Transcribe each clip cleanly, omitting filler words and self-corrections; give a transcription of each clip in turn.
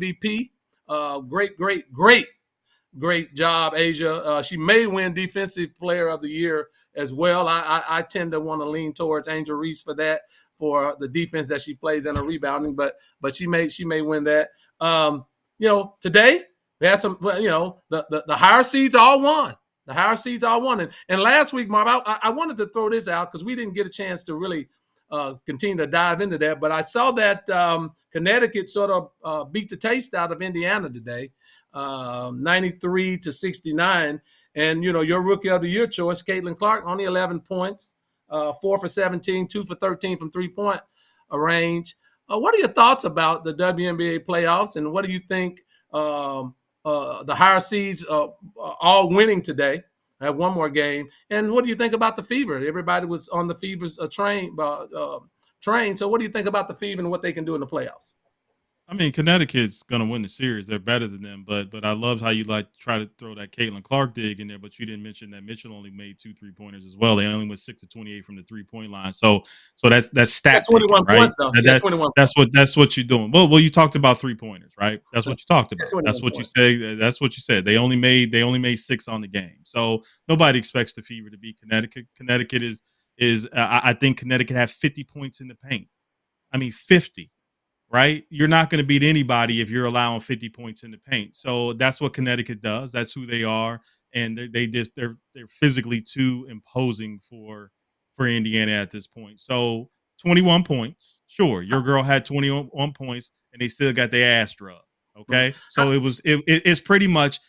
MVP. Great job, Asia. She may win Defensive Player of the Year as well. I tend to want to lean towards Angel Reese for that, for the defense that she plays and her rebounding, but she may win that. Today we had some. The higher seeds all won. The higher seeds all won. And last week, Marv, I wanted to throw this out because we didn't get a chance to really continue to dive into that. But I saw that Connecticut sort of beat the taste out of Indiana today, 93-69. And, your Rookie of the Year choice, Caitlin Clark, only 11 points, 4 for 17, 2 for 13 from three-point range. What are your thoughts about the WNBA playoffs, and what do you think the higher seeds all winning today? I have one more game. And what do you think about the Fever? Everybody was on the Fever's train. So what do you think about the Fever and what they can do in the playoffs? I mean, Connecticut's going to win the series. They're better than them, but I loved how you try to throw that Caitlin Clark dig in there, but you didn't mention that Mitchell only made 2 3-pointers as well. They only went 6 of 28 from the 3-point line. So that's stat picking, 21 right? Points, though. That's what you're doing. Well, you talked about 3-pointers, right? That's what you talked about. That's what points. You say. That's what you said. They only made 6 on the game. So nobody expects the Fever to beat Connecticut. Connecticut is I think Connecticut had 50 points in the paint. I mean, 50. Right? You're not going to beat anybody if you're allowing 50 points in the paint. So that's what Connecticut does. That's who they are. And they're physically too imposing for Indiana at this point. So 21 points. Sure. Your girl had 21 points and they still got their ass drugged. Okay. So it's pretty much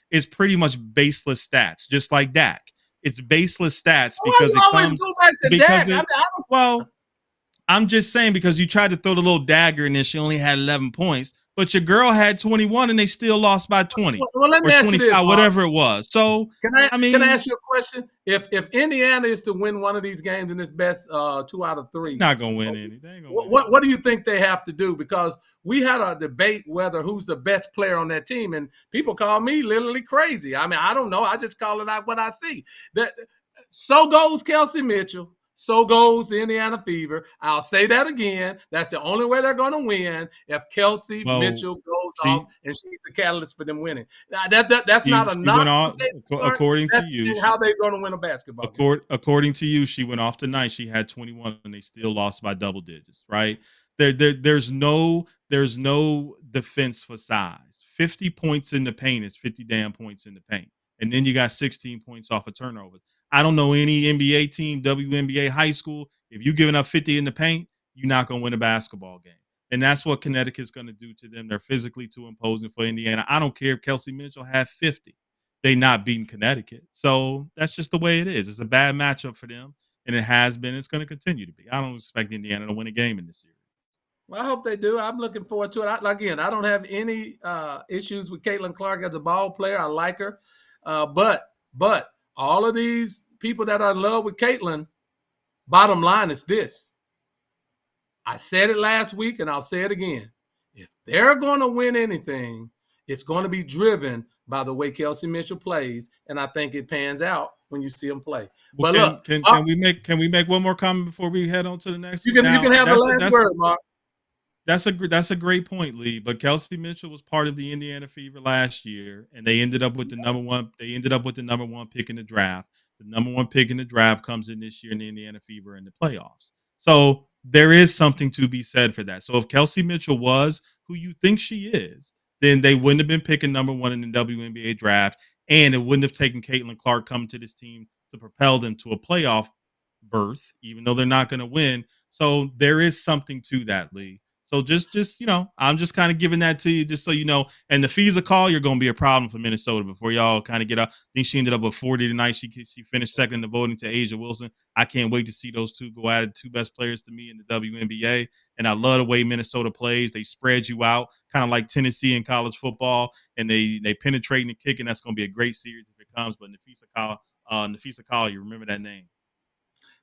baseless stats, just like Dak. It's baseless stats because it comes go back to Dak. I'm just saying, because you tried to throw the little dagger and then she only had 11 points, but your girl had 21 and they still lost by 20 or 25, whatever it was. So, can I ask you a question? If Indiana is to win one of these games in its best 2 out of 3, not going to win any. What do you think they have to do? Because we had a debate whether who's the best player on that team, and people call me literally crazy. I mean, I don't know. I just call it out what I see. So goes Kelsey Mitchell. So goes the Indiana Fever. I'll say that again. That's the only way they're going to win, if Kelsey Mitchell goes off and she's the catalyst for them winning. That's not enough. According to you, how they're going to win a basketball game. According to you, she went off tonight. She had 21 and they still lost by double digits, right? There's no defense for size. 50 points in the paint is 50 damn points in the paint. And then you got 16 points off of turnovers. I don't know any NBA team, WNBA high school. If you're giving up 50 in the paint, you're not going to win a basketball game. And that's what Connecticut's going to do to them. They're physically too imposing for Indiana. I don't care if Kelsey Mitchell had 50. They're not beating Connecticut. So that's just the way it is. It's a bad matchup for them, and it has been. It's going to continue to be. I don't expect Indiana to win a game in this series. Well, I hope they do. I'm looking forward to it. Again, I don't have any issues with Caitlin Clark as a ball player. I like her. But all of these people that are in love with Caitlin, bottom line is this. I said it last week and I'll say it again. If they're going to win anything, it's going to be driven by the way Kelsey Mitchell plays, and I think it pans out when you see him play. Well, but can we make one more comment before we head on to the next one? You can have the last word, Mark. That's a great point, Lee. But Kelsey Mitchell was part of the Indiana Fever last year, and they ended up with the number one. They ended up with the number 1 pick in the draft. The number 1 pick in the draft comes in this year in the Indiana Fever in the playoffs. So there is something to be said for that. So if Kelsey Mitchell was who you think she is, then they wouldn't have been picking number 1 in the WNBA draft, and it wouldn't have taken Caitlin Clark coming to this team to propel them to a playoff berth, even though they're not going to win. So there is something to that, Lee. So just I'm just kind of giving that to you just so you know. And the FISA call, you're going to be a problem for Minnesota before y'all kind of get up. I think she ended up with 40 tonight. She finished second in the voting to Asia Wilson. I can't wait to see those two go at it. 2 best players to me in the WNBA. And I love the way Minnesota plays. They spread you out, kind of like Tennessee in college football. And they penetrate and kick, and that's going to be a great series if it comes. But Nafisa Call, you remember that name.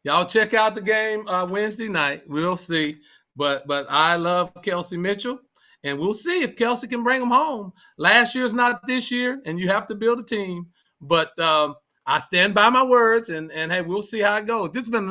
Y'all check out the game Wednesday night. We'll see. But I love Kelsey Mitchell, and we'll see if Kelsey can bring them home. Last year's not this year, and you have to build a team. But I stand by my words, and hey, we'll see how it goes. This has been